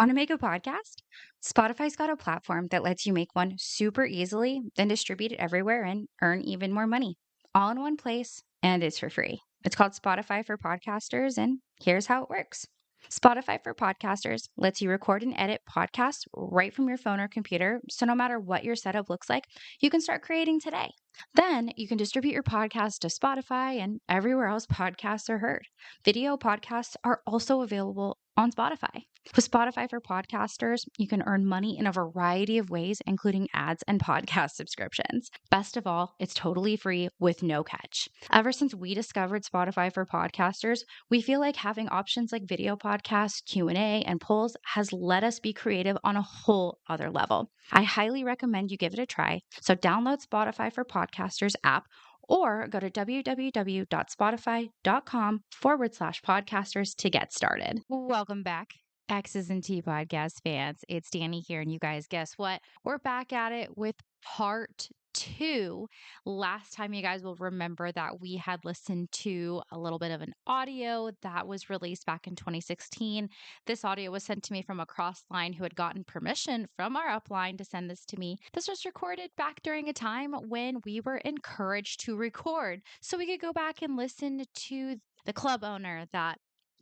Want to make a podcast? Spotify's got a platform that lets you make one super easily, then distribute it everywhere and earn even more money. All in one place, and it's for free. It's called Spotify for Podcasters, and here's how it works. Spotify for Podcasters lets you record and edit podcasts right from your phone or computer, so no matter what your setup looks like, you can start creating today. Then you can distribute your podcast to Spotify and everywhere else podcasts are heard. Video podcasts are also available on Spotify. With Spotify for Podcasters, you can earn money in a variety of ways, including ads and podcast subscriptions. Best of all, it's totally free with no catch. Ever since we discovered Spotify for Podcasters, we feel like having options like video podcasts, Q&A, and polls has let us be creative on a whole other level. I highly recommend you give it a try. So download Spotify for Podcasters app or go to www.spotify.com/podcasters to get started. Welcome back, X's and T podcast fans. It's Danny here, and you guys, guess what? We're back at it with part 2. Last time, you guys will remember that we had listened to a little bit of an audio that was released back in 2016. This audio was sent to me from a cross-line who had gotten permission from our upline to send this to me. This was recorded back during a time when we were encouraged to record, so we could go back and listen to the club owner, that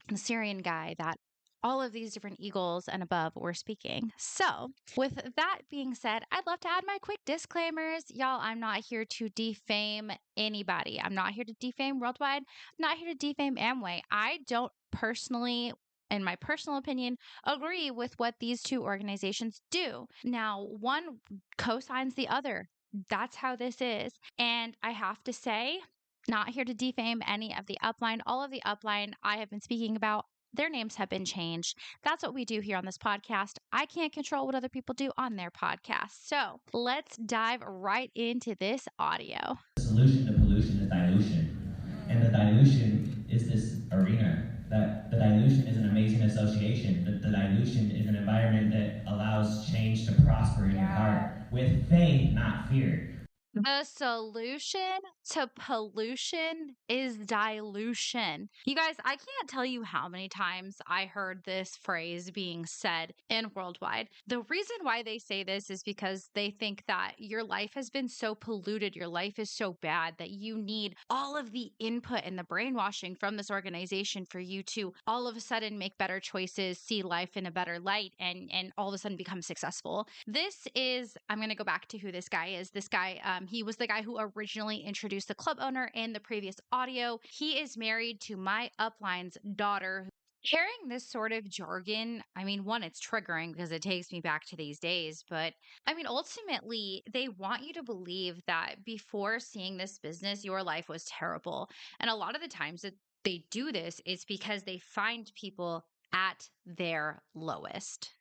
the Syrian guy, that all of these different eagles and above were speaking. So, with that being said, I'd love to add my quick disclaimers. Y'all, I'm not here to defame anybody. I'm not here to defame Worldwide. I'm not here to defame Amway. I don't personally, in my personal opinion, agree with what these two organizations do. Now, one co-signs the other. That's how this is. And I have to say, not here to defame any of the upline. All of the upline I have been speaking about, their names have been changed. That's what we do here on this podcast. I can't control what other people do on their podcast. So let's dive right into this audio. The solution to pollution is dilution. And the dilution is this arena. That the dilution is an amazing association. The dilution is an environment that allows change to prosper in your heart with faith, not fear. The solution to pollution is dilution. You guys, I can't tell you how many times I heard this phrase being said in Worldwide. The reason why they say this is because they think that your life has been so polluted, your life is so bad that you need all of the input and the brainwashing from this organization for you to all of a sudden make better choices, see life in a better light, and all of a sudden become successful. This is, I'm going to go back to who this guy is. This guy, he was the guy who originally introduced the club owner in the previous audio. He is married to my upline's daughter. Hearing this sort of jargon, I mean, one, it's triggering because it takes me back to these days. But I mean, ultimately, they want you to believe that before seeing this business, your life was terrible. And a lot of the times that they do this is because they find people at their lowest.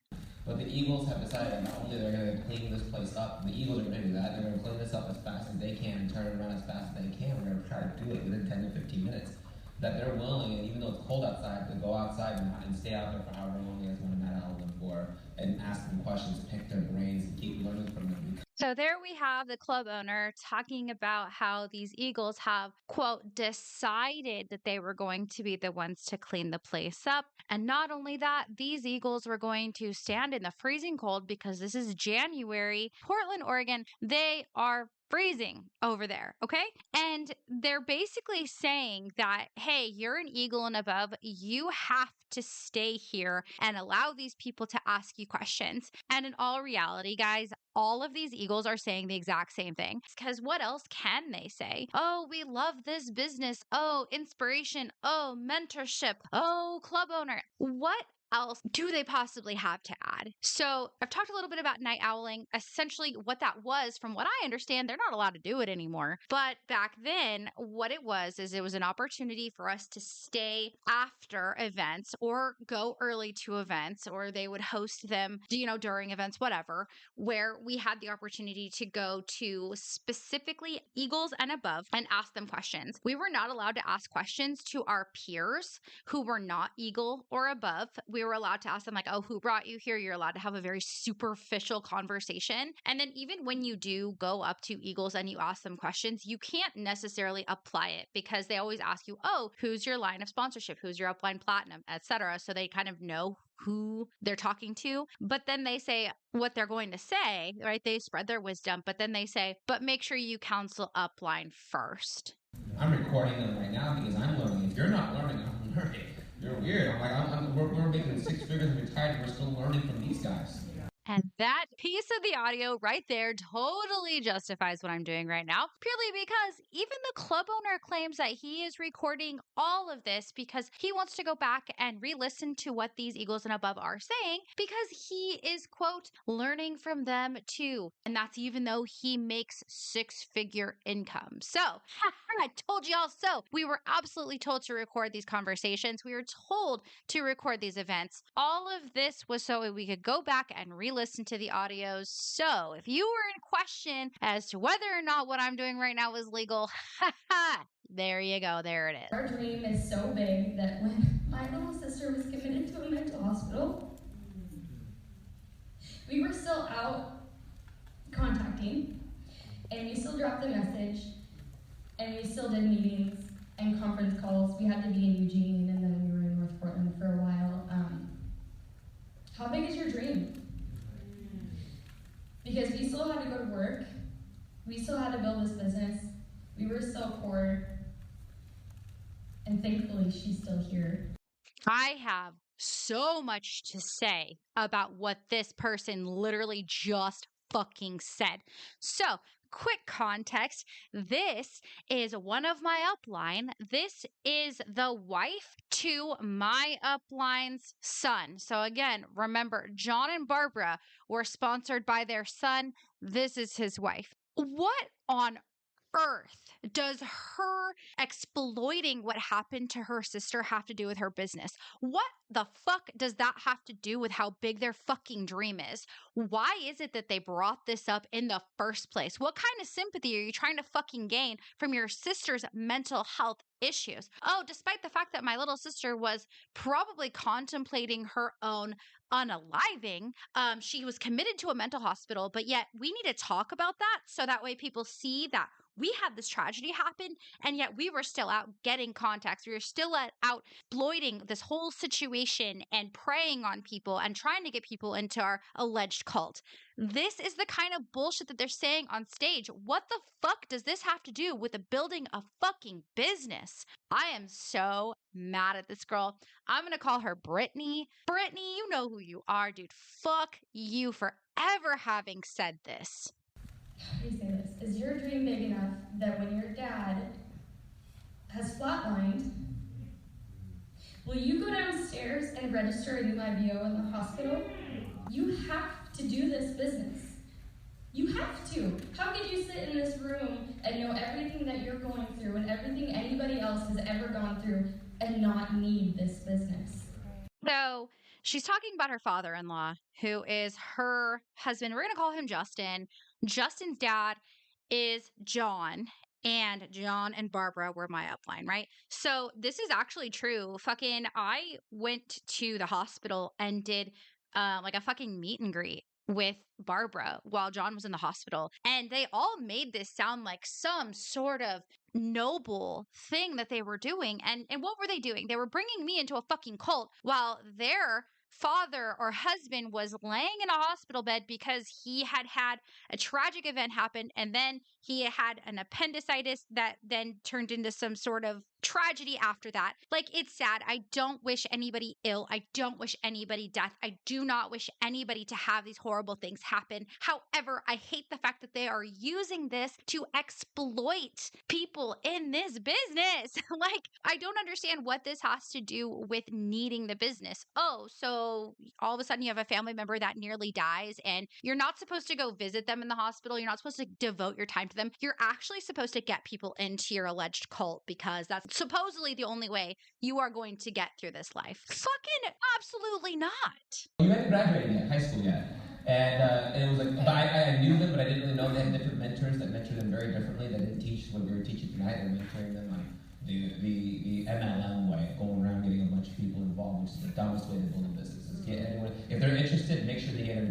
But the Eagles have decided that not only they're going to clean this place up, the Eagles are going to do that, they're going to clean this up as fast as they can and turn it around as fast as they can. We're going to try to do it within 10 to 15 minutes. That they're willing, and even though it's cold outside, to go outside and stay out there for however long you guys want to allow them for, and ask them questions, pick their brains, and keep learning from them. So there we have the club owner talking about how these Eagles have, quote, decided that they were going to be the ones to clean the place up. And not only that, these Eagles were going to stand in the freezing cold because this is January. Portland, Oregon, they are freezing over there, okay? And they're basically saying that, hey, you're an Eagle and above. You have to stay here and allow these people to ask you questions. And in all reality, guys, all of these Eagles are saying the exact same thing. Because what else can they say? Oh, we love this business. Oh, inspiration. Oh, mentorship. Oh, club owner. What else do they possibly have to add? So I've talked a little bit about night owling. Essentially what that was, from what I understand, they're not allowed to do it anymore. But back then, what it was is it was an opportunity for us to stay after events or go early to events, or they would host them, during events, whatever, where we had the opportunity to go to specifically Eagles and above and ask them questions. We were not allowed to ask questions to our peers who were not Eagle or above. We we were allowed to ask them, like, oh, who brought you here? You're allowed to have a very superficial conversation. And then even when you do go up to Eagles and you ask them questions, you can't necessarily apply it because they always ask you, oh, who's your line of sponsorship? Who's your upline platinum, etc. So they kind of know who they're talking to. But then they say what they're going to say, right? They spread their wisdom, but then they say, but make sure you counsel upline first. I'm recording them right now because I'm learning. If you're not learning, I'm learning. You're weird. We're making 6 figures and retired, and we're still learning from these guys. And that piece of the audio right there totally justifies what I'm doing right now, purely because even the club owner claims that he is recording all of this because he wants to go back and re-listen to what these Eagles and above are saying because he is, quote, learning from them too. And that's even though he makes 6-figure income. So, I told y'all so. We were absolutely told to record these conversations. We were told to record these events. All of this was so we could go back and re-listen to the audios. So if you were in question as to whether or not what I'm doing right now is legal, there you go. There it is. Our dream is so big that when my little sister was committed to a mental hospital, we were still out contacting, and we still dropped the message, and we still did meetings and conference calls. We had to be in Eugene, and then we were in North Portland for a while. How big is your dream? Because we still had to go to work. We still had to build this business. We were still poor. And thankfully, she's still here. I have so much to say about what this person literally just fucking said. So, quick context. This is one of my upline. This is the wife to my upline's son. So again, remember, John and Barbara were sponsored by their son. This is his wife. What on earth does her exploiting what happened to her sister have to do with her business? What the fuck does that have to do with how big their fucking dream is? Why is it that they brought this up in the first place? What kind of sympathy are you trying to fucking gain from your sister's mental health issues? Oh, despite the fact that my little sister was probably contemplating her own unaliving, she was committed to a mental hospital, but yet we need to talk about that so that way people see that we had this tragedy happen, and yet we were still out getting contacts. We were still out exploiting this whole situation and preying on people and trying to get people into our alleged cult. This is the kind of bullshit that they're saying on stage. What the fuck does this have to do with the building a fucking business? I am so mad at this girl. I'm going to call her Brittany. Brittany, you know who you are, dude. Fuck you for ever having said this. How do you say this? Is your dream big enough that when your dad has flatlined, will you go downstairs and register a new IBO in the hospital? You have to do this business. You have to. How could you sit in this room and know everything that you're going through and everything anybody else has ever gone through and not need this business? So she's talking about her father-in-law, who is her husband. We're going to call him Justin. Justin's dad is John, and John and Barbara were my upline, right? So this is actually true. I went to the hospital and did like a fucking meet and greet with Barbara while John was in the hospital. And they all made this sound like some sort of noble thing that they were doing. And what were they doing? They were bringing me into a fucking cult while their father or husband was laying in a hospital bed because he had had a tragic event happen, and then he had an appendicitis that then turned into some sort of tragedy after that. Like, it's sad. I don't wish anybody ill. I don't wish anybody death. I do not wish anybody to have these horrible things happen. However, I hate the fact that they are using this to exploit people in this business. Like, I don't understand what this has to do with needing the business. Oh, so all of a sudden you have a family member that nearly dies and you're not supposed to go visit them in the hospital. You're not supposed to devote your time to them. You're actually supposed to get people into your alleged cult because that's supposedly the only way you are going to get through this life. Fucking absolutely not. You hadn't graduated yet, high school yet. And it was like, but I knew them, but I didn't really know they had different mentors that mentored them very differently. They didn't teach what we were teaching tonight. They were mentoring them on the MLM way, going around getting a bunch of people involved, which is the dumbest way to build a business.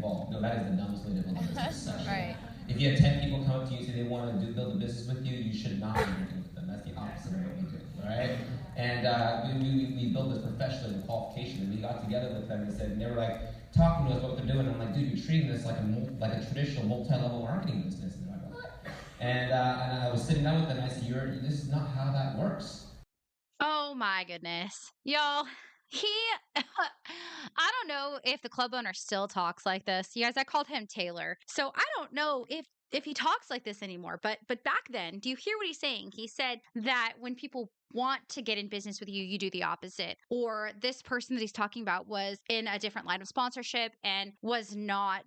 involved. No, that is the dumbest way to build a business. Right. If you have 10 people come up to you and say they want to build a business with you, you should not be working with them. That's the opposite of what we do, all right? And we built this professionally with qualification, and we got together with them and they were like talking to us what they're doing. I'm like, dude, you're treating this like a traditional multi-level marketing business. And they're like, what? And I was sitting down with them and I said, this is not how that works. Oh my goodness. Y'all, I don't know if the club owner still talks like this. You guys, I called him Taylor. So I don't know if he talks like this anymore. But back then, do you hear what he's saying? He said that when people want to get in business with you, you do the opposite. Or this person that he's talking about was in a different line of sponsorship and was not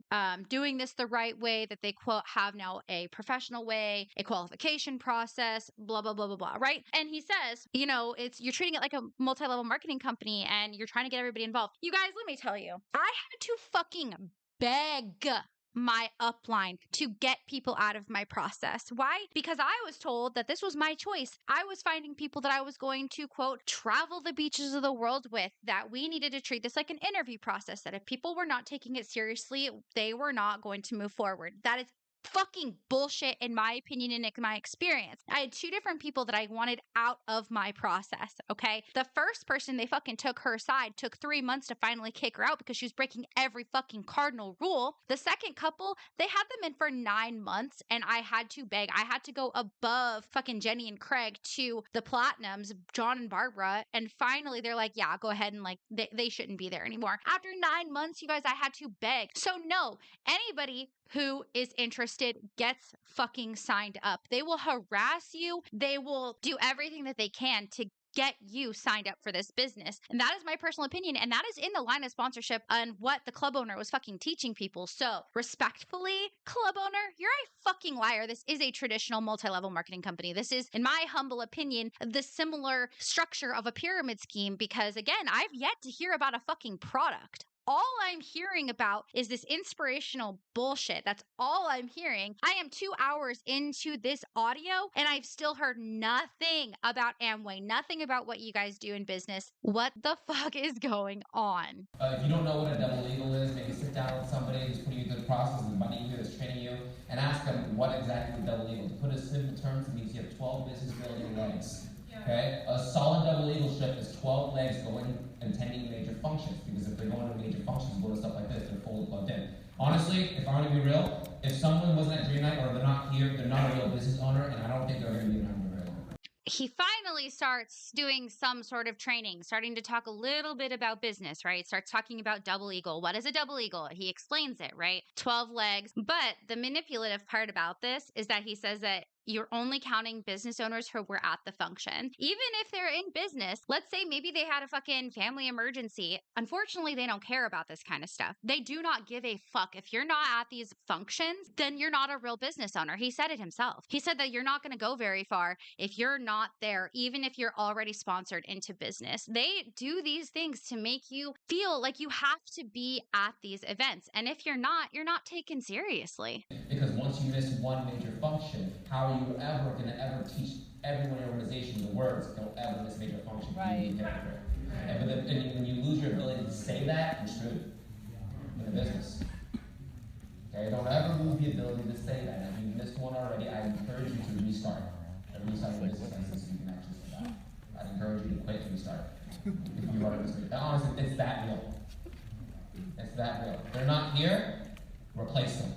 doing this the right way, that they quote have now a professional way, a qualification process, blah, blah, blah, blah, blah, right? And he says, you're treating it like a multi-level marketing company and you're trying to get everybody involved. You guys, let me tell you, I had to fucking beg my upline to get people out of my process. Why? Because I was told that this was my choice. I was finding people that I was going to, quote, travel the beaches of the world with, that we needed to treat this like an interview process, that if people were not taking it seriously, they were not going to move forward. That is fucking bullshit in my opinion and in my experience. I had two different people that I wanted out of my process, okay? The first person, they fucking took her aside, took 3 months to finally kick her out because she was breaking every fucking cardinal rule. The second couple, they had them in for 9 months and I had to beg. I had to go above fucking Jenny and Craig to the Platinums, John and Barbara, and finally they're like, yeah, go ahead, and like they shouldn't be there anymore. After 9 months, you guys, I had to beg. So no, anybody who is interested gets fucking signed up. They will harass you. They will do everything that they can to get you signed up for this business. And that is my personal opinion. And that is in the line of sponsorship and what the club owner was fucking teaching people. So respectfully, club owner, you're a fucking liar. This is a traditional multi-level marketing company. This is, in my humble opinion, the similar structure of a pyramid scheme, because again, I've yet to hear about a fucking product. All I'm hearing about is this inspirational bullshit. That's all I'm hearing. I am 2 hours into this audio and I've still heard nothing about Amway, nothing about what you guys do in business. What the fuck is going on? If you don't know what a double legal is, maybe sit down with somebody who's putting you through the process, is money you, that's training you, and ask them what exactly is double legal. To put it in simple terms, it means you have 12 business building legs. Okay? A solid double legal ship is 12 legs going and tending major functions, because if they're going to major functions, go to stuff like this, they're fully plugged in. Honestly, if I'm going to be real, if someone wasn't at Dream Night or they're not here, they're not a real business owner, and I don't think they're going to be an entrepreneur. He finally starts doing some sort of training, starting to talk a little bit about business, right? Starts talking about double eagle. What is a double eagle? He explains it, right? 12 legs. But the manipulative part about this is that he says that you're only counting business owners who were at the function. Even if they're in business, let's say maybe they had a fucking family emergency. Unfortunately, they don't care about this kind of stuff. They do not give a fuck. If you're not at these functions, then you're not a real business owner. He said it himself. He said that you're not going to go very far if you're not there, even if you're already sponsored into business. They do these things to make you feel like you have to be at these events. And if you're not taken seriously. Because once you miss one major function, how are you ever going to ever teach everyone in your organization the words, don't ever miss major function? Right. And when you lose your ability to say that, you're screwed in a business. Okay, don't ever lose the ability to say that. And if you missed one already, I encourage you to restart. And restart your business license so you can actually say that. I'd encourage you to quit and restart. If you already missed it. Honestly, it's that real. It's that real. If they're not here, replace them.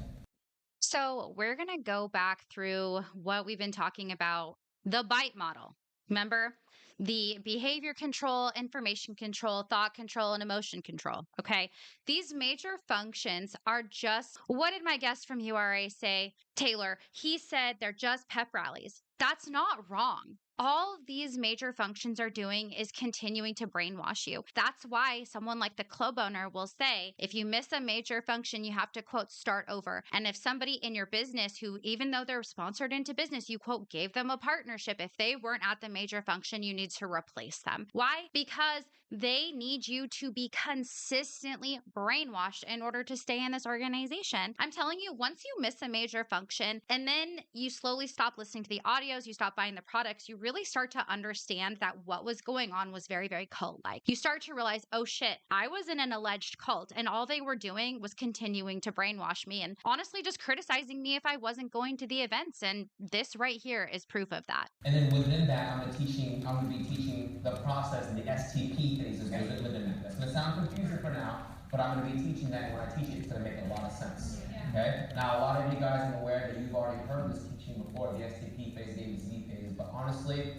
So we're going to go back through what we've been talking about, the BITE model. Remember? The behavior control, information control, thought control, and emotion control. Okay. These major functions are just, what did my guest from URA say? Taylor, he said they're just pep rallies. That's not wrong. All of these major functions are doing is continuing to brainwash you. That's why someone like the club owner will say, if you miss a major function, you have to, quote, start over. And if somebody in your business who, even though they're sponsored into business, you, quote, gave them a partnership, if they weren't at the major function, you need to replace them. Why? Because they need you to be consistently brainwashed in order to stay in this organization. I'm telling you, once you miss a major function and then you slowly stop listening to the audios, you stop buying the products, you really really start to understand that what was going on was very, very cult-like. You start to realize, oh shit, I was in an alleged cult and all they were doing was continuing to brainwash me and honestly just criticizing me if I wasn't going to the events. And this right here is proof of that. And then within that, I'm going to be teaching the process and the STP phases within that. That's going to sound confusing for now, but I'm going to be teaching that, and when I teach it, it's going to make a lot of sense. Okay? Now, a lot of you guys, I'm aware that you've already heard this teaching before, the STP phase, the ABC phase, but honestly,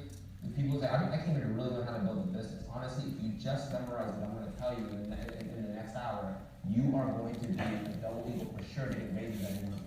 people say, I can't even really learn how to build a business. Honestly, if you just memorize what I'm going to tell you in the next hour, you are going to be a double eagle for sure, getting raises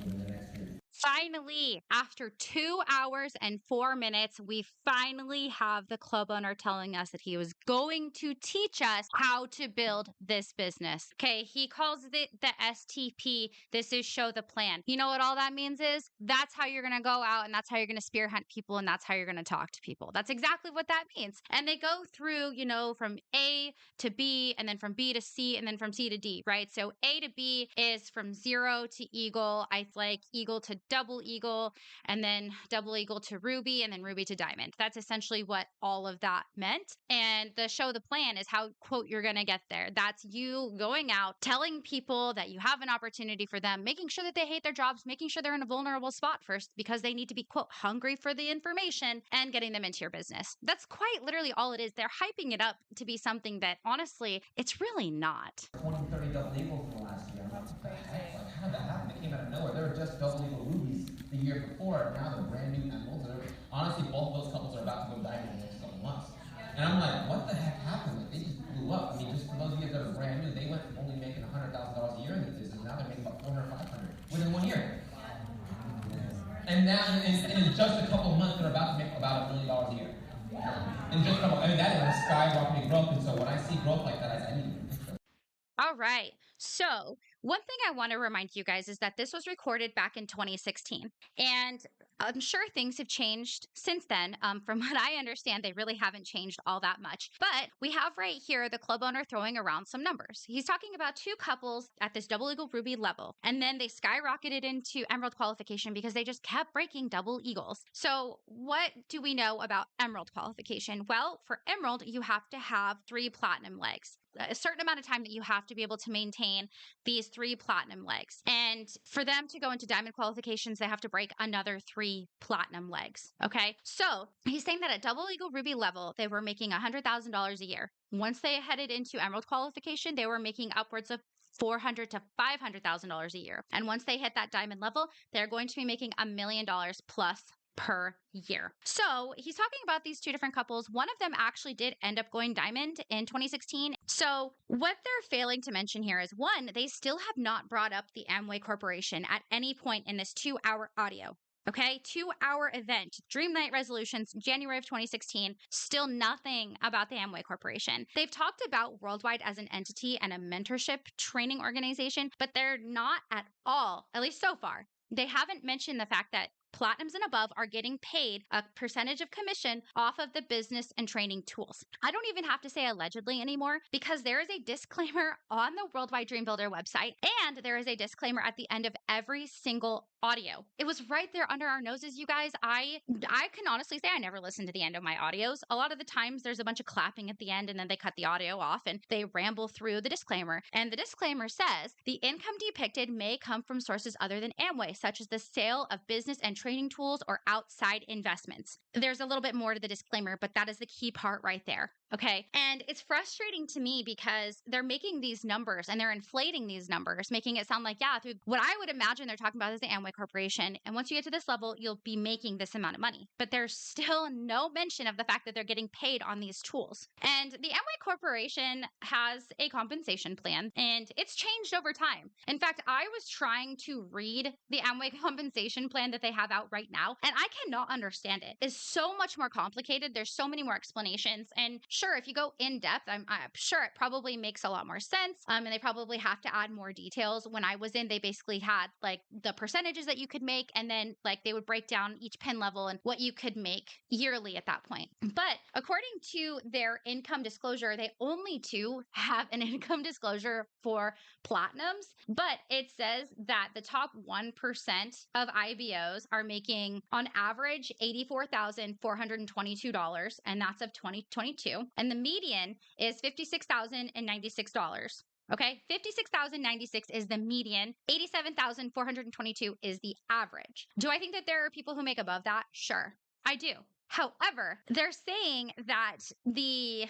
within the next year. Finally, after 2 hours and 4 minutes, we finally have the club owner telling us that he was going to teach us how to build this business. Okay, he calls it the STP. This is show the plan. You know what all that means is? That's how you're going to go out and that's how you're going to spearhead people and that's how you're going to talk to people. That's exactly what that means. And they go through, from A to B and then from B to C and then from C to D, right? So A to B is from 0 to eagle. I like eagle to double eagle, and then double eagle to ruby, and then ruby to diamond. That's essentially what all of that meant. And the show the plan is how, quote, you're going to get there. That's you going out, telling people that you have an opportunity for them, making sure that they hate their jobs, making sure they're in a vulnerable spot first because they need to be, quote, hungry for the information and getting them into your business. That's quite literally all it is. They're hyping it up to be something that honestly, it's really not. 20, 30 double eagles in the last year. I'm like, what the heck? Like, how did that happen? They came out of nowhere. They were just double eagle rubies the year before, and now they're brand new emeralds. Honestly, both of those couples are about to go diamond in the next couple months. And I'm like, what the heck happened? Like, they just blew up. I mean, just for those of you that are brand new, they went from only making $100,000 a year in this business. Now they're making about $400, $500 within 1 year. And now, in just a couple months, they're about to make about $1 million a year. And just that is a skyrocketing growth. And so when I see growth like that, I need to picture. All right. So one thing I want to remind you guys is that this was recorded back in 2016. And I'm sure things have changed since then. From what I understand, they really haven't changed all that much. But we have right here the club owner throwing around some numbers. He's talking about 2 couples at this double eagle ruby level. And then they skyrocketed into emerald qualification because they just kept breaking double eagles. So what do we know about emerald qualification? Well, for emerald, you have to have 3 platinum legs. A certain amount of time that you have to be able to maintain these 3 platinum legs. And for them to go into diamond qualifications, they have to break another 3 platinum legs. Okay. So he's saying that at double eagle ruby level, they were making $100,000 a year. Once they headed into emerald qualification, they were making upwards of $400,000 to $500,000 a year. And once they hit that diamond level, they're going to be making $1 million plus per year. So he's talking about these 2 different couples. One of them actually did end up going diamond in 2016. So what they're failing to mention here is, one, they still have not brought up the Amway Corporation at any point in this 2-hour audio. Okay, 2-hour event, Dream Night Resolutions, January of 2016, still nothing about the Amway Corporation. They've talked about Worldwide as an entity and a mentorship training organization, but they're not at all, at least so far. They haven't mentioned the fact that platinums and above are getting paid a percentage of commission off of the business and training tools. I don't even have to say allegedly anymore because there is a disclaimer on the Worldwide Dream Builder website, and there is a disclaimer at the end of every single audio. It was right there under our noses, you guys. I can honestly say I never listen to the end of my audios. A lot of the times there's a bunch of clapping at the end and then they cut the audio off and they ramble through the disclaimer. And the disclaimer says, the income depicted may come from sources other than Amway, such as the sale of business and training tools or outside investments. There's a little bit more to the disclaimer, but that is the key part right there. Okay. And it's frustrating to me because they're making these numbers and they're inflating these numbers, making it sound like, yeah, through what I would imagine they're talking about is the Amway Corporation. And once you get to this level, you'll be making this amount of money. But there's still no mention of the fact that they're getting paid on these tools. And the Amway Corporation has a compensation plan and it's changed over time. In fact, I was trying to read the Amway compensation plan that they have out right now, and I cannot understand it. It's so much more complicated. There's so many more explanations. And sure, if you go in depth, I'm sure it probably makes a lot more sense. And they probably have to add more details. When I was in, they basically had like the percentages that you could make, and then like they would break down each pin level and what you could make yearly at that point. But according to their income disclosure, they only do have an income disclosure for platinums, but it says that the top 1% of IBOs are are making on average $84,422, and that's of 2022. And the median is $56,096. Okay, 56,096 is the median. 87,422 is the average. Do I think that there are people who make above that? Sure, I do. However, they're saying that the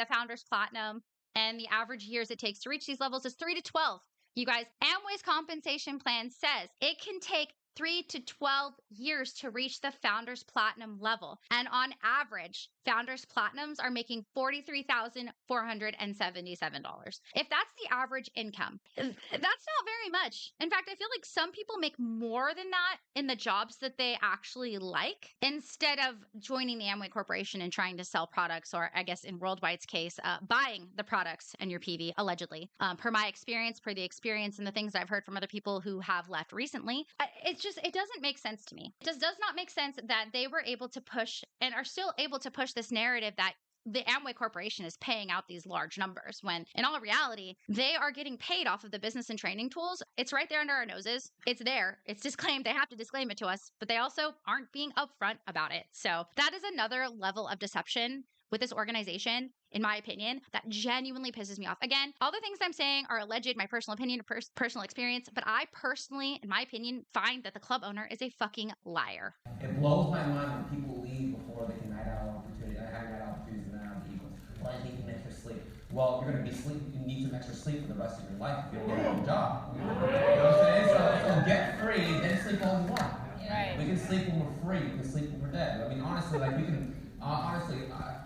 Founders Platinum and the average years it takes to reach these levels is 3 to 12. You guys, Amway's compensation plan says it can take 3 to 12 years to reach the Founders Platinum level. And on average, Founders Platinums are making $43,477. If that's the average income, that's not very much. In fact, I feel like some people make more than that in the jobs that they actually like instead of joining the Amway Corporation and trying to sell products, or I guess in Worldwide's case, buying the products in your PV, allegedly. Per my experience, per the experience and the things I've heard from other people who have left recently, it doesn't make sense to me. It just does not make sense that they were able to push and are still able to push this narrative that the Amway Corporation is paying out these large numbers when in all reality, they are getting paid off of the business and training tools. It's right there under our noses. It's there. It's disclaimed. They have to disclaim it to us, but they also aren't being upfront about it. So that is another level of deception with this organization, in my opinion, that genuinely pisses me off. Again, all the things I'm saying are alleged, my personal opinion, personal experience, but I personally, in my opinion, find that the club owner is a fucking liar. It blows my mind when people leave before they can night out opportunities, have night out opportunities and night out the Eagles. Well, I need some extra sleep. Well, you're going to be you need some extra sleep for the rest of your life if you don't get a job. You know what I'm saying? So get free, then sleep all you want. Right. We can sleep when we're free. We can sleep when we're dead. I mean, honestly, like we can.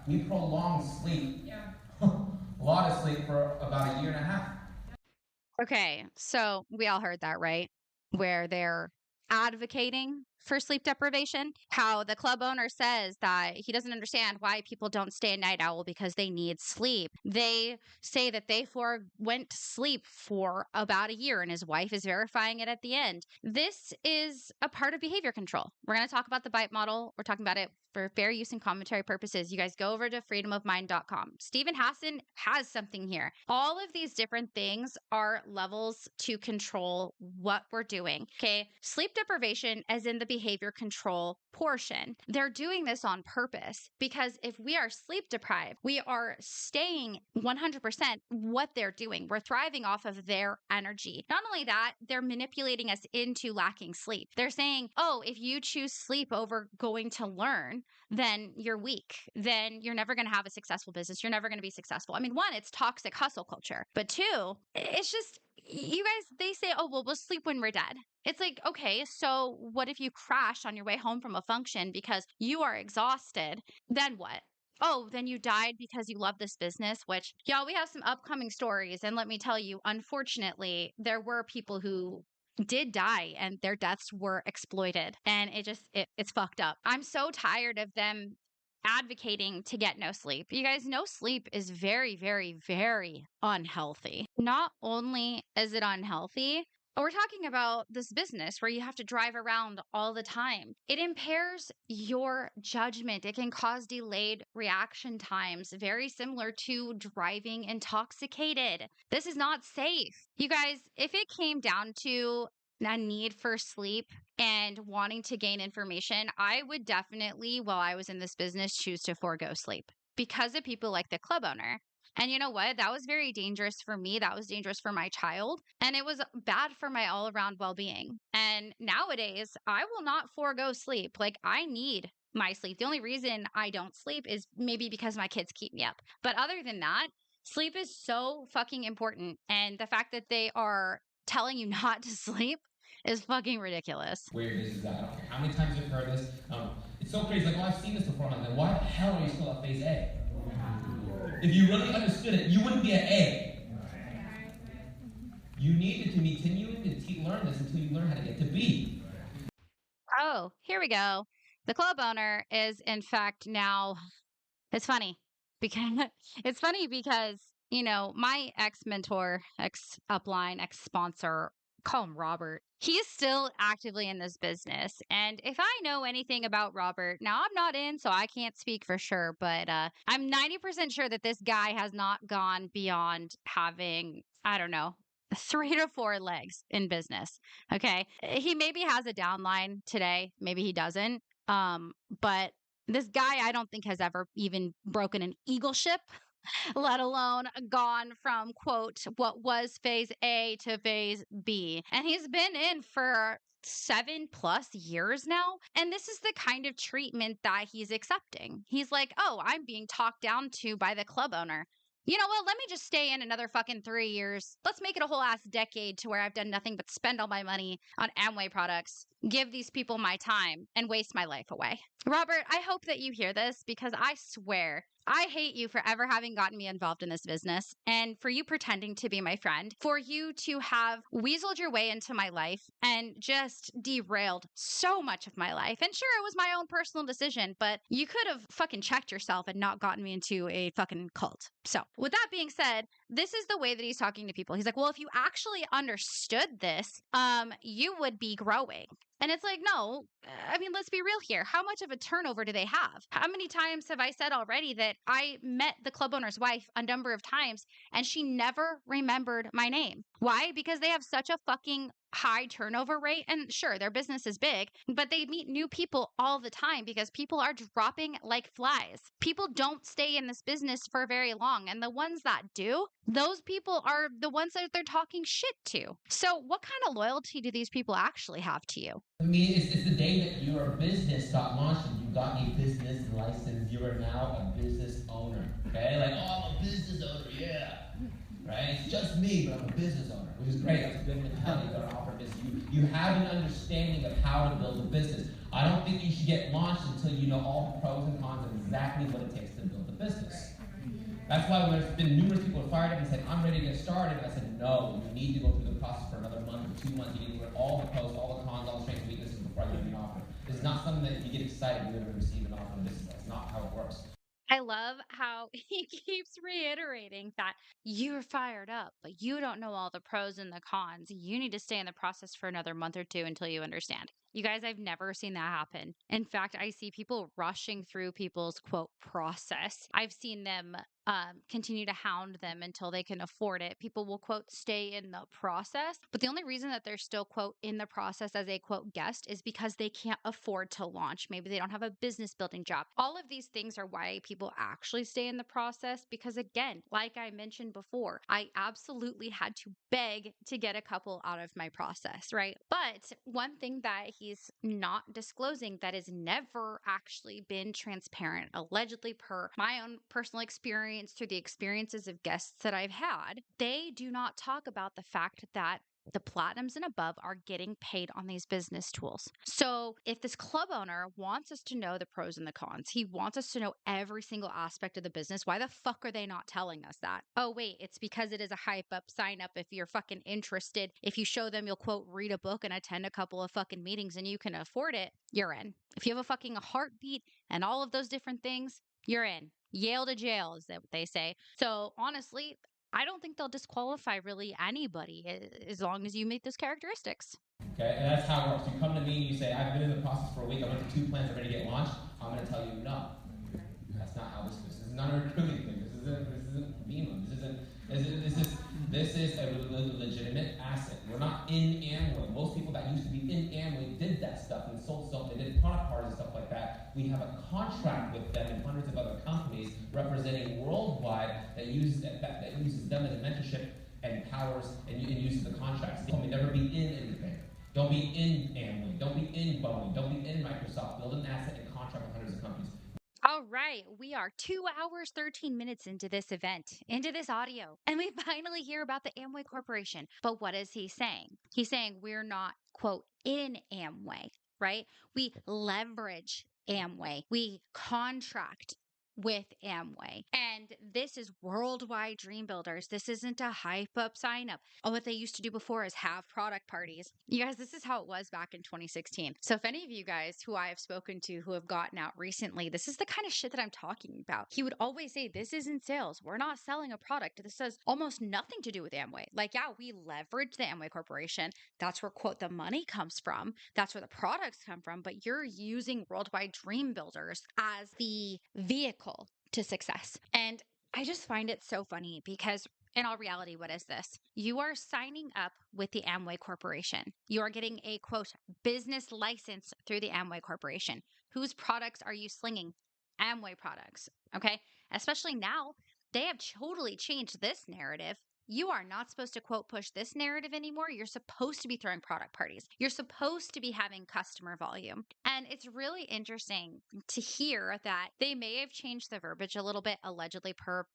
We prolonged sleep, a lot of sleep for about a year and a half. Okay, so we all heard that, right? Where they're advocating for sleep deprivation, how the club owner says that he doesn't understand why people don't stay a night owl because they need sleep. They say that they went to sleep for about a year and his wife is verifying it at the end. This is a part of behavior control. We're going to talk about the BITE model. We're talking about it for fair use and commentary purposes. You guys go over to freedomofmind.com. Stephen Hassan has something here. All of these different things are levels to control what we're doing. Okay. Sleep deprivation, as in the behavior control portion. They're doing this on purpose because if we are sleep deprived, we are staying 100% what they're doing. We're thriving off of their energy. Not only that, they're manipulating us into lacking sleep. They're saying, oh, if you choose sleep over going to learn, then you're weak. Then you're never going to have a successful business. You're never going to be successful. I mean, one, it's toxic hustle culture. But two, it's just, you guys, they say, oh, well, we'll sleep when we're dead. It's like, okay, so what if you crash on your way home from a function because you are exhausted? Then what? Oh, then you died because you love this business, which, y'all, we have some upcoming stories. And let me tell you, unfortunately, there were people who did die and their deaths were exploited. And it's fucked up. I'm so tired of them advocating to get no sleep. You guys, no sleep is very, very, very unhealthy. Not only is it unhealthy, we're talking about this business where you have to drive around all the time. It impairs your judgment. It can cause delayed reaction times, very similar to driving intoxicated. This is not safe. You guys, if it came down to a need for sleep and wanting to gain information, I would definitely, while I was in this business, choose to forego sleep because of people like the club owner. And you know what? That was very dangerous for me. That was dangerous for my child. And it was bad for my all around well being. And nowadays, I will not forego sleep. Like, I need my sleep. The only reason I don't sleep is maybe because my kids keep me up. But other than that, sleep is so fucking important. And the fact that they are telling you not to sleep is fucking ridiculous. Weird is that. I don't care how many times you've heard this. It's so crazy. Like, oh, I've seen this before. I'm like, why the hell are you still at phase A? If you really understood it, you wouldn't be at A. You needed to continue to learn this until you learn how to get to B. Oh, here we go. The club owner is, in fact, now, it's funny because, you know, my ex-mentor, ex-upline, ex-sponsor, call him Robert. He's still actively in this business. And if I know anything about Robert, now I'm not in, so I can't speak for sure, but I'm 90% sure that this guy has not gone beyond having, I don't know, 3 to 4 legs in business. Okay. He maybe has a downline today, maybe he doesn't. But this guy I don't think has ever even broken an eagle ship, let alone gone from quote what was phase A to phase B. And he's been in for 7+ years now. And this is the kind of treatment that he's accepting. He's like, oh, I'm being talked down to by the club owner. You know what? Let me just stay in another fucking 3 years. Let's make it a whole ass decade to where I've done nothing but spend all my money on Amway products, give these people my time, and waste my life away. Robert, I hope that you hear this because I swear I hate you for ever having gotten me involved in this business and for you pretending to be my friend, for you to have weaseled your way into my life and just derailed so much of my life. And sure, it was my own personal decision, but you could have fucking checked yourself and not gotten me into a fucking cult. So, with that being said, this is the way that he's talking to people. He's like, well, if you actually understood this, you would be growing. And it's like, no, I mean, let's be real here. How much of a turnover do they have? How many times have I said already that I met the club owner's wife a number of times and she never remembered my name? Why? Because they have such a fucking high turnover rate. And sure, their business is big, but they meet new people all the time because people are dropping like flies. People don't stay in this business for very long. And the ones that do, those people are the ones that they're talking shit to. So what kind of loyalty do these people actually have to you? I mean, it's the day that your business got launched and you got a business license, you are now a business owner. Okay? Like, oh, I'm a business owner, yeah. Right? It's just me, but I'm a business owner, which is great. That's a good mentality to offer business. You have an understanding of how to build a business. I don't think you should get launched until you know all the pros and cons of exactly what it takes to build a business. That's why when there's been numerous people who fired up and said, I'm ready to get started, I said, no, you need to go through the process for another month or 2 months. You need to learn all the pros, all the cons, all the strengths and weaknesses before you get an offer. This is not something that you get excited when you receive an offer in business. That's not how it works. I love how he keeps reiterating that you're fired up, but you don't know all the pros and the cons. You need to stay in the process for another month or two until you understand. You guys, I've never seen that happen. In fact, I see people rushing through people's quote process. I've seen them continue to hound them until they can afford it. People will quote stay in the process, but the only reason that they're still quote in the process as a quote guest is because they can't afford to launch. Maybe they don't have a business building job. All of these things are why people actually stay in the process because again, like I mentioned before, I absolutely had to beg to get a couple out of my process, right? But one thing that he's not disclosing that has never actually been transparent, allegedly per my own personal experience through the experiences of guests that I've had, they do not talk about the fact that the platinums and above are getting paid on these business tools. So if this club owner wants us to know the pros and the cons, he wants us to know every single aspect of the business, why the fuck are they not telling us that? Oh, wait, it's because it is a hype up, sign up if you're fucking interested. If you show them, you'll quote, read a book and attend a couple of fucking meetings and you can afford it, you're in. If you have a fucking heartbeat and all of those different things, you're in. Yale to jail is what they say. So honestly, I don't think they'll disqualify really anybody as long as you meet those characteristics. Okay, and that's how it works. You come to me and you say, I've been in the process for a week, I went to 2 plans, I'm ready to get launched. I'm going to tell you, no. That's not how this is. This is not a recruiting thing. This isn't BEMA. This is a legitimate asset. We're not in Amway. Most people that used to be in Amway did that stuff and sold stuff. They did product cards and stuff like that. We have a contract with them and hundreds of other companies representing worldwide that uses them as a mentorship and powers and uses the contracts. They told me never be in anything. Don't be in Amway. Don't be in Boeing. Don't be in Microsoft. Build an asset and contract with hundreds of companies. All right, we are 2 hours, 13 minutes into this event, into this audio, and we finally hear about the Amway Corporation. But what is he saying? He's saying we're not, quote, in Amway, right? We leverage Amway. We contract with Amway. And this is worldwide dream builders. This isn't a hype up sign up. Oh, what they used to do before is have product parties. You guys, this is how it was back in 2016. So if any of you guys who I have spoken to who have gotten out recently, this is the kind of shit that I'm talking about. He would always say, this isn't sales. We're not selling a product. This has almost nothing to do with Amway. Like, yeah, we leverage the Amway Corporation. That's where, quote, the money comes from. That's where the products come from. But you're using worldwide dream builders as the vehicle to success. And I just find it so funny because In all reality, what is this? You are signing up with the Amway Corporation. You are getting a quote business license through the Amway Corporation. Whose products are you slinging? Amway products. Okay. Especially now, they have totally changed this narrative. You are not supposed to quote push this narrative anymore. You're supposed to be throwing product parties. You're supposed to be having customer volume. And it's really interesting to hear that they may have changed the verbiage a little bit, allegedly, per,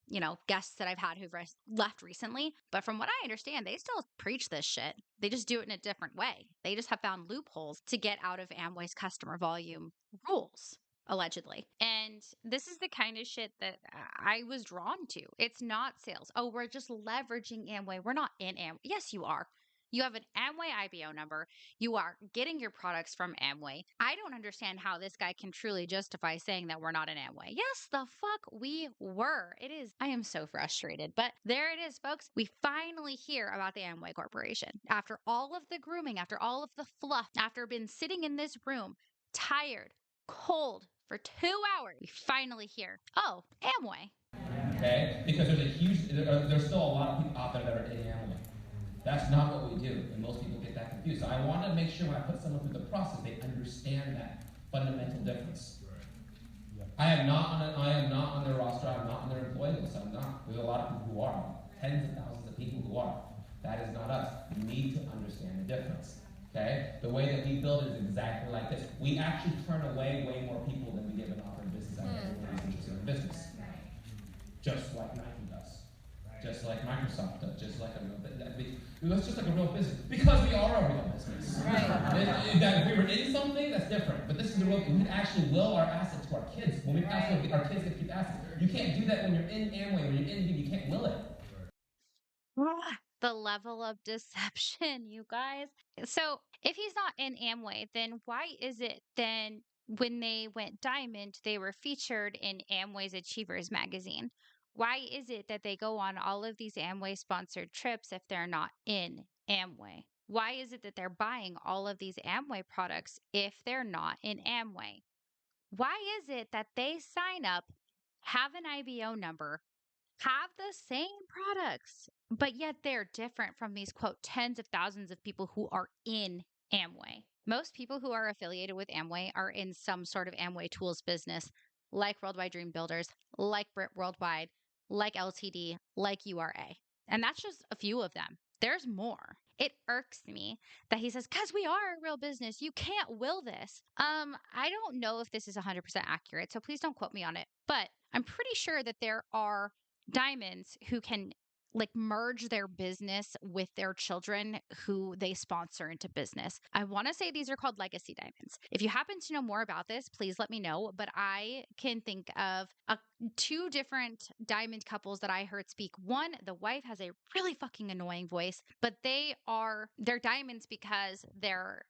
guests that I've had who've left recently. But from what I understand, they still preach this shit. They just do it in a different way. They just have found loopholes to get out of Amway's customer volume rules, allegedly. And this is the kind of shit that I was drawn to. It's not sales. Oh, we're just leveraging Amway. We're not in Amway. Yes, you are. You have an Amway IBO number. You are getting your products from Amway. I don't understand how this guy can truly justify saying that we're not in Amway. Yes, the fuck we were. It is. I am so frustrated. But there it is, folks. We finally hear about the Amway Corporation. After all of the grooming, after all of the fluff, after been sitting in this room, tired, cold, for 2 hours, we finally hear, oh, Amway. Okay? Because there's still a lot of people out there that are in Amway. That's not what we do, and most people get that confused. So I want to make sure when I put someone through the process, they understand that fundamental difference. I am not on their roster. I'm not on their employee list. I'm not. There's a lot of people who are. Tens of thousands of people who are. That is not us. You need to understand the difference. Okay? The way that we build it is exactly like this. We actually turn away way more people than we give an offer in business out of interested in business. Just like Nike does. Just like Microsoft does. Just like a real business. That's just like a real business. Because we are a real business. Right. If we were in something, that's different. But this is the real thing. We can actually will our assets to our kids. When we pass away, our kids get to keep assets. You can't do that when you're in Amway. When you're in, you can't will it. The level of deception, you guys. So if he's not in Amway, then why is it then when they went diamond, they were featured in Amway's Achievers magazine? Why is it that they go on all of these Amway sponsored trips if they're not in Amway? Why is it that they're buying all of these Amway products if they're not in Amway? Why is it that they sign up, have an IBO number, have the same products, but yet they're different from these quote tens of thousands of people who are in Amway? Most people who are affiliated with Amway are in some sort of Amway tools business, like Worldwide Dream Builders, like Brit Worldwide, like LTD, like URA. And that's just a few of them. There's more. It irks me that he says, because we are a real business, you can't will this. I don't know if this is 100% accurate, so please don't quote me on it. But I'm pretty sure that there are diamonds who can merge their business with their children who they sponsor into business. I want to say these are called legacy diamonds. If you happen to know more about this, please let me know. But I can think of two different diamond couples that I heard speak. One, the wife has a really fucking annoying voice, but they're diamonds because their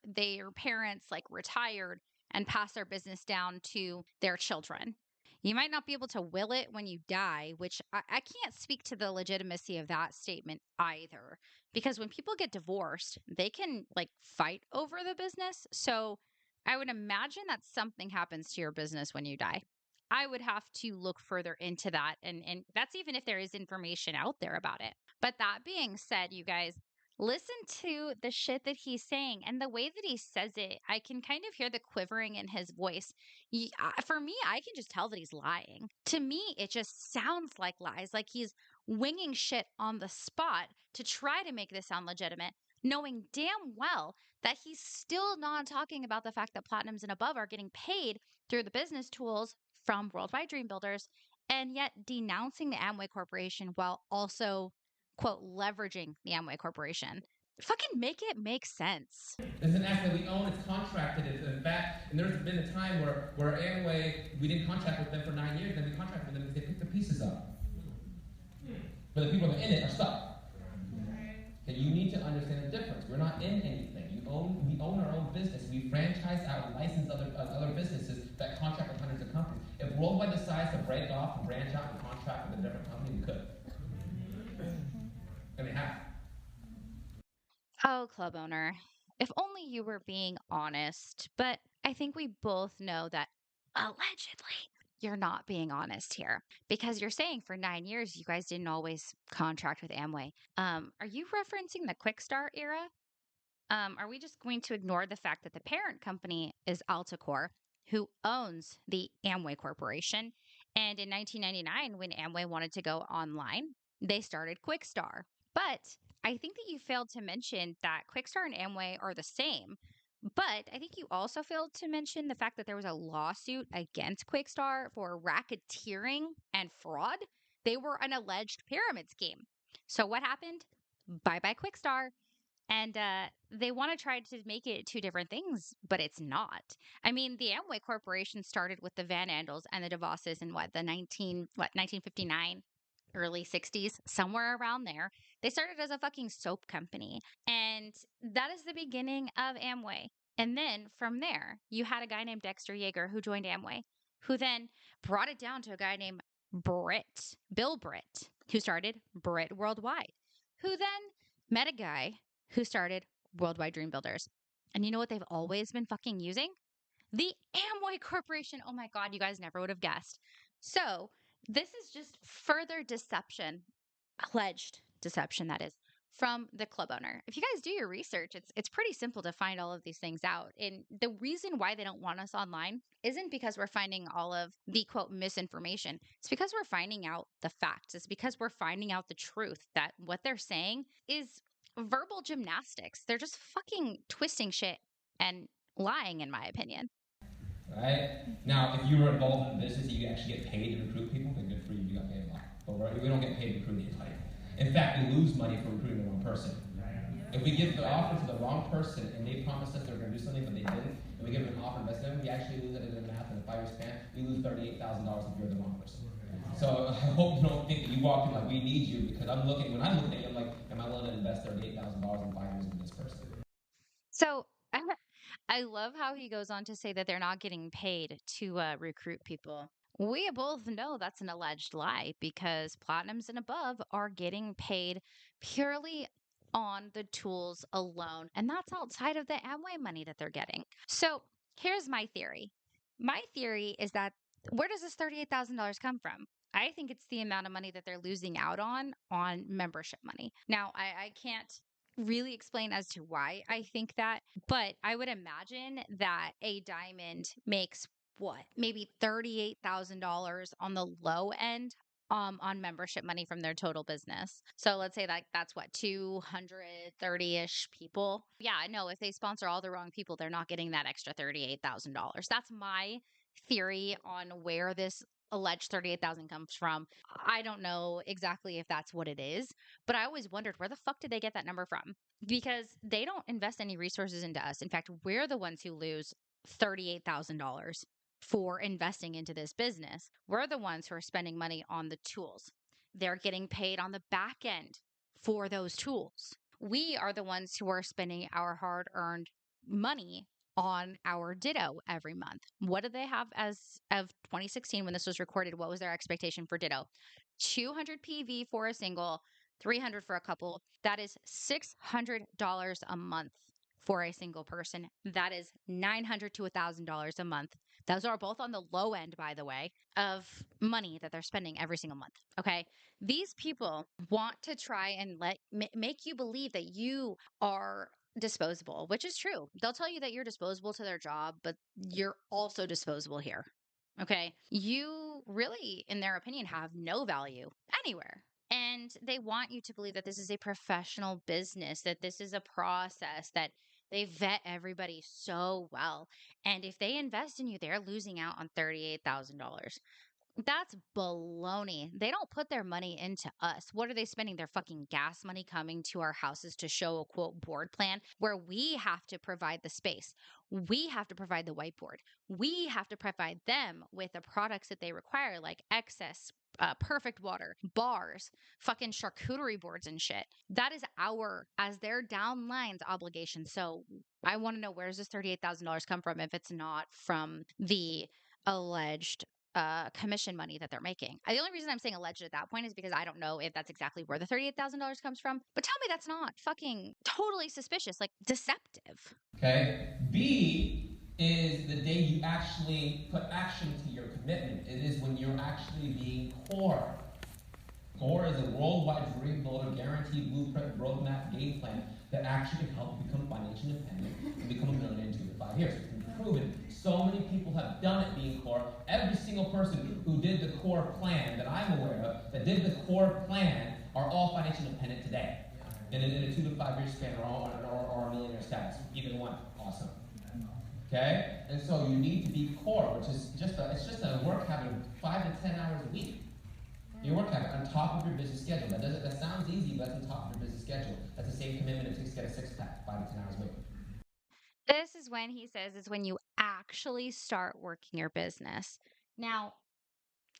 parents retired and passed their business down to their children. You might not be able to will it when you die, which I can't speak to the legitimacy of that statement either. Because when people get divorced, they can fight over the business. So I would imagine that something happens to your business when you die. I would have to look further into that. And that's even if there is information out there about it. But that being said, you guys, listen to the shit that he's saying and the way that he says it. I can kind of hear the quivering in his voice. For me, I can just tell that he's lying. To me, it just sounds like lies, like he's winging shit on the spot to try to make this sound legitimate, knowing damn well that he's still not talking about the fact that platinums and above are getting paid through the business tools from Worldwide Dream Builders, and yet denouncing the Amway Corporation while also, quote, leveraging the Amway Corporation. Fucking make it make sense. It's an asset we own, it's contracted, it's in fact, and there's been a time where Amway, we didn't contract with them for 9 years, then we contracted with them because they picked the pieces up. But the people that are in it are stuck. And you need to understand the difference. We're not in anything. We own our own business. We franchise out and license other businesses that contract with hundreds of companies. If Worldwide decides to break off and branch out and contract with a different company, we could. And they have. Oh, club owner, if only you were being honest. But I think we both know that allegedly you're not being honest here because you're saying for 9 years you guys didn't always contract with Amway. Are you referencing the Quick Start era? Are we just going to ignore the fact that the parent company is Alticor, who owns the Amway Corporation? And in 1999, when Amway wanted to go online, they started Quickstar. But I think that you failed to mention that Quickstar and Amway are the same. But I think you also failed to mention the fact that there was a lawsuit against Quickstar for racketeering and fraud. They were an alleged pyramid scheme. So what happened? Bye bye Quickstar. And they want to try to make it two different things, but it's not. I mean, the Amway Corporation started with the Van Andels and the DeVosses in 1959, early 60s, somewhere around there. They started as a fucking soap company. And that is the beginning of Amway. And then from there, you had a guy named Dexter Yeager who joined Amway, who then brought it down to a guy named Bill Britt, who started Britt Worldwide, who then met a guy who started Worldwide Dream Builders. And you know what they've always been fucking using? The Amway Corporation. Oh my God, you guys never would have guessed. So this is just further deception, alleged deception, that is, from the club owner. If you guys do your research, it's pretty simple to find all of these things out. And the reason why they don't want us online isn't because we're finding all of the quote misinformation. It's because we're finding out the facts. It's because we're finding out the truth that what they're saying is verbal gymnastics. They're just fucking twisting shit and lying, in my opinion. Right? Now, if you were involved in business and you actually get paid to recruit people, then good for you, you got paid a lot. But we don't get paid to recruit anybody. In fact, we lose money for recruiting the wrong person. If we give the offer to the wrong person and they promised us they were going to do something but they didn't, and we give them an offer to invest in them, we actually lose it in math in a 5-year span. We lose $38,000 if you're the wrong person. So I hope you don't think that you walk in like we need you, because when I'm looking at you, I'm like, am I willing to invest $38,000 in 5 years in this person? So I love how he goes on to say that they're not getting paid to recruit people. We both know that's an alleged lie because platinums and above are getting paid purely on the tools alone. And that's outside of the Amway money that they're getting. So here's my theory. My theory is that where does this $38,000 come from? I think it's the amount of money that they're losing out on membership money. Now, I can't really explain as to why I think that, but I would imagine that a diamond makes what, maybe $38,000 on the low end on membership money from their total business. So let's say that that's what, 230-ish people. Yeah, no, if they sponsor all the wrong people, they're not getting that extra $38,000. That's my theory on where this alleged 38,000 comes from. I don't know exactly if that's what it is, but I always wondered where the fuck did they get that number from? Because they don't invest any resources into us. In fact, we're the ones who lose $38,000 for investing into this business. We're the ones who are spending money on the tools. They're getting paid on the back end for those tools. We are the ones who are spending our hard-earned money on our Ditto every month. What did they have as of 2016 when this was recorded? What was their expectation for Ditto? 200 PV for a single, 300 for a couple. That is $600 a month for a single person. That is $900 to $1,000 a month. Those are both on the low end, by the way, of money that they're spending every single month. Okay. These people want to try and make you believe that you are disposable, which is true. They'll tell you that you're disposable to their job, but you're also disposable here. Okay. You really, in their opinion, have no value anywhere. And they want you to believe that this is a professional business, that this is a process, that they vet everybody so well. And if they invest in you, they're losing out on $38,000. That's baloney. They don't put their money into us. What are they spending their fucking gas money coming to our houses to show a quote board plan where we have to provide the space? We have to provide the whiteboard. We have to provide them with the products that they require, like excess, perfect water, bars, fucking charcuterie boards and shit. That is as their downline's obligation. So I want to know, where does this $38,000 come from if it's not from the alleged commission money that they're making? The only reason I'm saying alleged at that point is because I don't know if that's exactly where the $38,000 comes from. But tell me that's not fucking totally suspicious, like deceptive. Okay? B, is the day you actually put action to your commitment. It is when you're actually being core. Core is a worldwide dream builder, guaranteed blueprint, roadmap, game plan that actually can help you become financially independent and become a millionaire in 2 to 5 years. It's been proven. So many people have done it being core. Every single person who did the core plan that I'm aware of, that did the core plan, are all financially independent today. And in a 2 to 5 year span, or a millionaire status. Either one, awesome. Okay? And so you need to be core, which is just a work habit of 5 to 10 hours a week. Your work habit on top of your business schedule. That sounds easy, but that's on top of your business schedule. That's the same commitment it takes to get a 6-pack, 5 to 10 hours a week. This is when he says is when you actually start working your business. Now,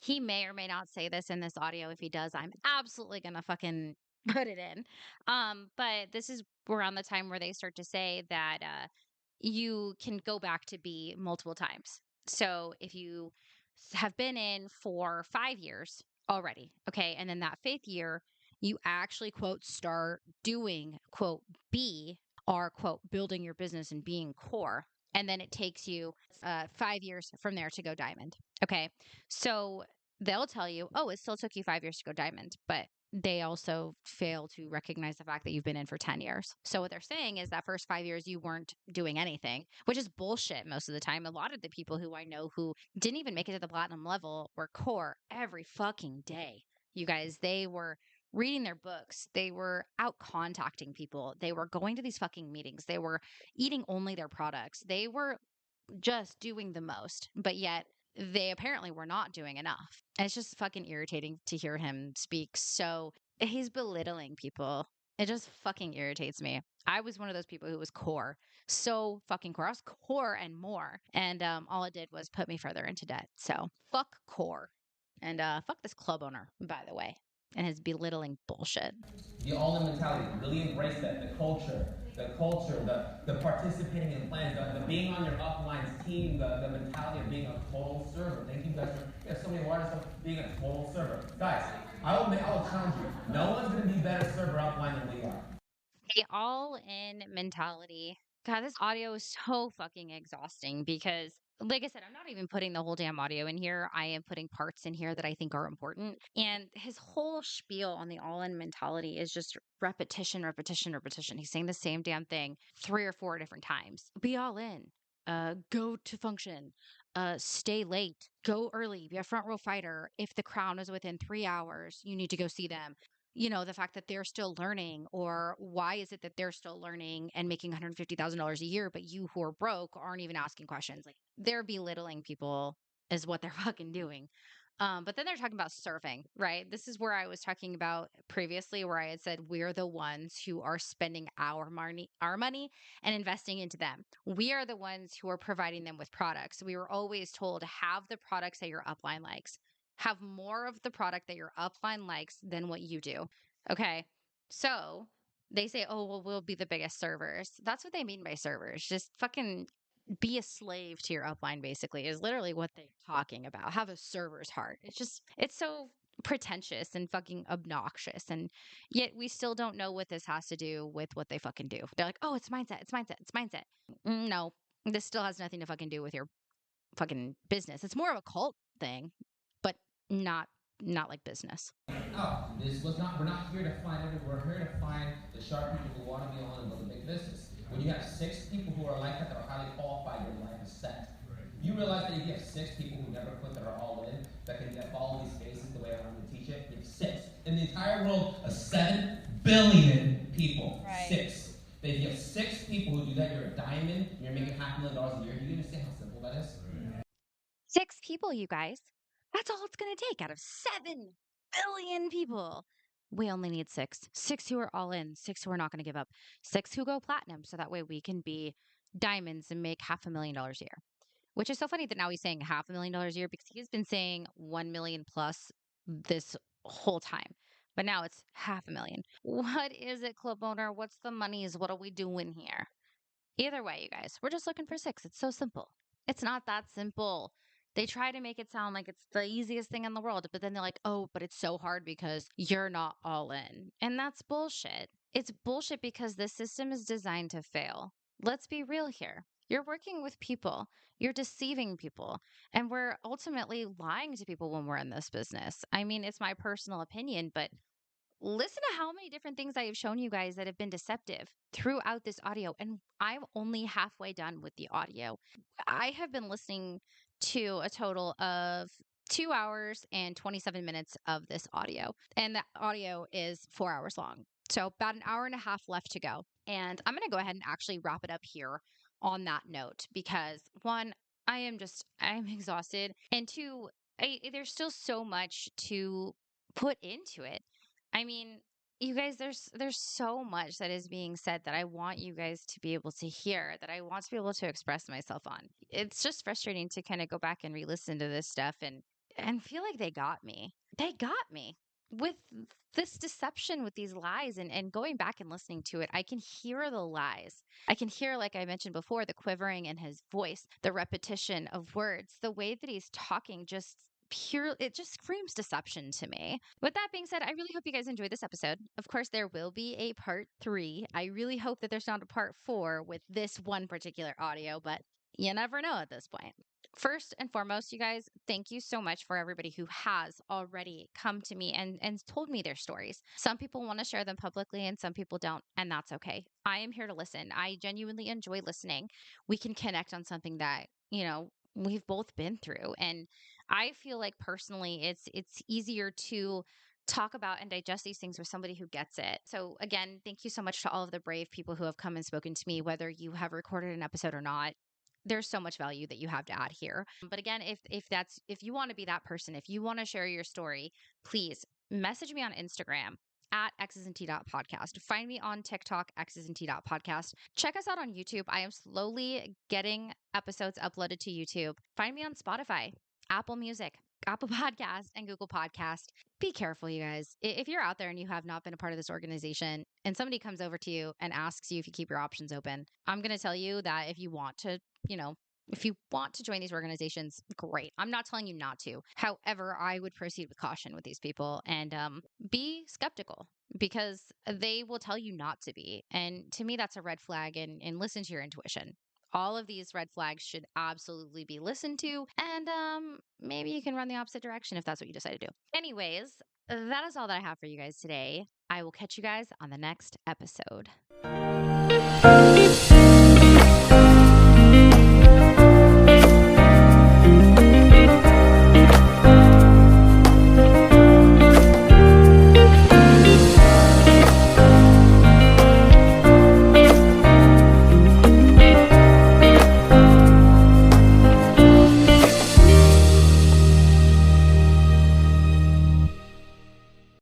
he may or may not say this in this audio. If he does, I'm absolutely gonna fucking put it in. But this is around the time where they start to say that you can go back to B multiple times. So if you have been in for 5 years already, okay, and then that fifth year, you actually quote start doing quote B or quote building your business and being core. And then it takes you 5 years from there to go diamond. Okay. So they'll tell you, oh, it still took you 5 years to go diamond, but they also fail to recognize the fact that you've been in for 10 years. So what they're saying is that first 5 years you weren't doing anything, which is bullshit most of the time. A lot of the people who I know who didn't even make it to the platinum level were core every fucking day. You guys, they were reading their books. They were out contacting people. They were going to these fucking meetings. They were eating only their products. They were just doing the most, but yet they apparently were not doing enough. It's just fucking irritating to hear him speak. So he's belittling people. It just fucking irritates me. I was one of those people who was core, so fucking core. I was core and more, and all it did was put me further into debt. So fuck core, and fuck this club owner, by the way, and his belittling bullshit. The all-in mentality, really embrace that. The participating in plans, the being on your upline's team, the mentality of being a total server. Thank you guys for so many artists of being a total server. Guys, I will challenge you. No one's going to be better server upline than we are. The all-in mentality. God, this audio is so fucking exhausting because, like I said, I'm not even putting the whole damn audio in here. I am putting parts in here that I think are important. And his whole spiel on the all-in mentality is just repetition, repetition, repetition. He's saying the same damn thing 3 or 4 different times. Be all in. Go to function. Stay late. Go early. Be a front row fighter. If the crown is within 3 hours, you need to go see them. You know, the fact that they're still learning, or why is it that they're still learning and making $150,000 a year, but you who are broke aren't even asking questions? Like, they're belittling people is what they're fucking doing. But then they're talking about surfing, right? This is where I was talking about previously, where I had said we're the ones who are spending our money and investing into them. We are the ones who are providing them with products. We were always told have the products that your upline likes. Have more of the product that your upline likes than what you do. Okay. So they say, oh, well, we'll be the biggest servers. That's what they mean by servers. Just fucking be a slave to your upline, basically, is literally what they're talking about. Have a server's heart. It's so pretentious and fucking obnoxious. And yet we still don't know what this has to do with what they fucking do. They're like, oh, it's mindset. It's mindset. It's mindset. No, this still has nothing to fucking do with your fucking business. It's more of a cult thing, but not like business. Oh, we're not here to find everyone. We're here to find the sharp people who want to be on and build a big business. When you have 6 people who are like that are highly qualified, your life is set. Right. You realize that if you have 6 people who never quit, that are all in, that can follow these spaces the way I want to teach it, you have 6. In the entire world of 7 billion people, right. 6. If you have 6 people who do that, you're a diamond, and you're making $500,000 a year. Do you understand how simple that is? Right. 6 people, you guys. That's all it's going to take out of 7 billion people. We only need 6. 6 who are all in, 6 who are not going to give up, 6 who go platinum. So that way we can be diamonds and make $500,000 a year. Which is so funny that now he's saying $500,000 a year because he's been saying 1 million plus this whole time. But now it's $500,000. What is it, club owner? What's the monies? What are we doing here? Either way, you guys, we're just looking for 6. It's so simple. It's not that simple. They try to make it sound like it's the easiest thing in the world, but then they're like, oh, but it's so hard because you're not all in. And that's bullshit. It's bullshit because the system is designed to fail. Let's be real here. You're working with people, you're deceiving people, and we're ultimately lying to people when we're in this business. I mean, it's my personal opinion, but listen to how many different things I have shown you guys that have been deceptive throughout this audio. And I'm only halfway done with the audio. I have been listening to a total of 2 hours and 27 minutes of this audio. And that audio is 4 hours long. So about an hour and a half left to go. And I'm going to go ahead and actually wrap it up here on that note because one, I'm exhausted. And two, there's still so much to put into it. I mean, you guys, there's so much that is being said that I want you guys to be able to hear, that I want to be able to express myself on. It's just frustrating to kind of go back and re-listen to this stuff and feel like they got me. They got me with this deception, with these lies, and going back and listening to it, I can hear the lies. I can hear, like I mentioned before, the quivering in his voice, the repetition of words, the way that he's talking just it just screams deception to me. With that being said, I really hope you guys enjoyed this episode. Of course, there will be a part 3. I really hope that there's not a part 4 with this one particular audio, but you never know at this point. First and foremost, you guys, thank you so much for everybody who has already come to me and told me their stories. Some people want to share them publicly and some people don't, and that's okay. I am here to listen. I genuinely enjoy listening. We can connect on something that, we've both been through. And I feel like personally it's easier to talk about and digest these things with somebody who gets it. So again, thank you so much to all of the brave people who have come and spoken to me, whether you have recorded an episode or not. There's so much value that you have to add here. But again, if you want to be that person, if you want to share your story, please message me on Instagram at xsnt.podcast. Find me on TikTok, xsnt.podcast. Check us out on YouTube. I am slowly getting episodes uploaded to YouTube. Find me on Spotify, Apple Music, Apple Podcast, and Google Podcast. Be careful, you guys. If you're out there and you have not been a part of this organization and somebody comes over to you and asks you if you keep your options open, I'm going to tell you that if you want to, if you want to join these organizations, great. I'm not telling you not to. However, I would proceed with caution with these people and be skeptical because they will tell you not to be. And to me, that's a red flag, and listen to your intuition. All of these red flags should absolutely be listened to. And maybe you can run the opposite direction if that's what you decide to do. Anyways, that is all that I have for you guys today. I will catch you guys on the next episode.